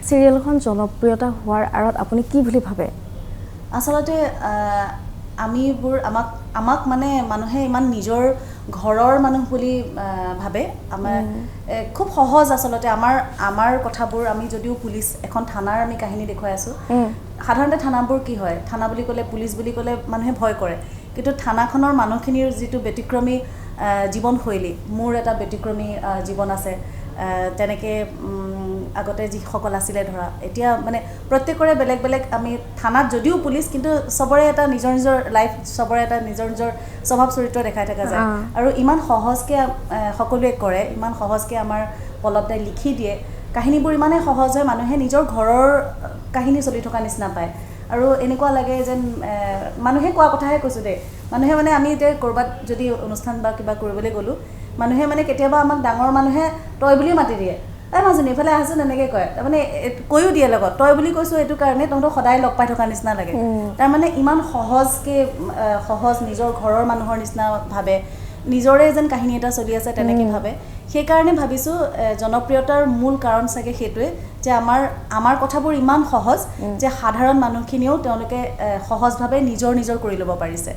চিৰিয়েলখন জনপ্ৰিয়তা হোৱাৰ আঁৰত আপুনি কি বুলি ভাবে? আচলতে আমাক মানে মানুহে ইমান নিজৰ ঘৰৰ মানুহ বুলি ভাবে। আমাৰ খুব সহজ আচলতে আমাৰ কথাবোৰ আমি যদিও পুলিচ এখন থানাৰ আমি কাহিনী দেখুৱাই আছোঁ। সাধাৰণতে থানাবোৰ কি হয়, থানা বুলি ক'লে পুলিচ বুলি ক'লে মানুহে ভয় কৰে, কিন্তু থানাখনৰ মানুহখিনিৰ যিটো ব্যতিক্ৰমী জীৱনশৈলী, মোৰ এটা ব্যতিক্ৰমী জীৱন আছে। তেনেকৈ আগতে যিসকল আছিলে ধৰা, এতিয়া মানে প্ৰত্যেকৰে বেলেগ বেলেগ, আমি থানাত যদিও পুলিচ কিন্তু চবৰে এটা নিজৰ নিজৰ লাইফ, চবৰে এটা নিজৰ নিজৰ স্বভাৱ চৰিত্ৰ দেখাই থকা যায়। আৰু ইমান সহজকৈ সকলোৱে কৰে, ইমান সহজকৈ আমাৰ পল্লৱদাই লিখি দিয়ে, কাহিনীবোৰ ইমানেই সহজ হয়, মানুহে নিজৰ ঘৰৰ কাহিনী চলি থকা নিচিনা পায়। আৰু এনেকুৱা লাগে যেন মানুহে কোৱা কথাহে কৈছোঁ দেই, মানুহে মানে আমি এতিয়া ক'ৰবাত যদি অনুষ্ঠান বা কিবা কৰিবলৈ গ'লোঁ, মানুহে মানে কেতিয়াবা আমাক ডাঙৰ মানুহে তই বুলিও মাতি দিয়ে, মাজনী এইফালে আহাচোন, এনেকৈ কয়। তাৰমানে কৈও দিয়ে লগত, তই বুলি কৈছোঁ এইটো কাৰণে তহঁতক সদায় লগ পাই থকা নিচিনা লাগে। তাৰমানে ইমান সহজকৈ সহজ, নিজৰ ঘৰৰ মানুহৰ নিচিনা ভাবে, নিজৰে যেন কাহিনী এটা চলি আছে তেনেকৈ ভাবে। সেইকাৰণে ভাবিছোঁ জনপ্ৰিয়তাৰ মূল কাৰণ চাগে সেইটোৱে যে আমাৰ কথাবোৰ ইমান সহজ যে সাধাৰণ মানুহখিনিও তেওঁলোকে সহজভাৱে নিজৰ কৰি ল'ব পাৰিছে।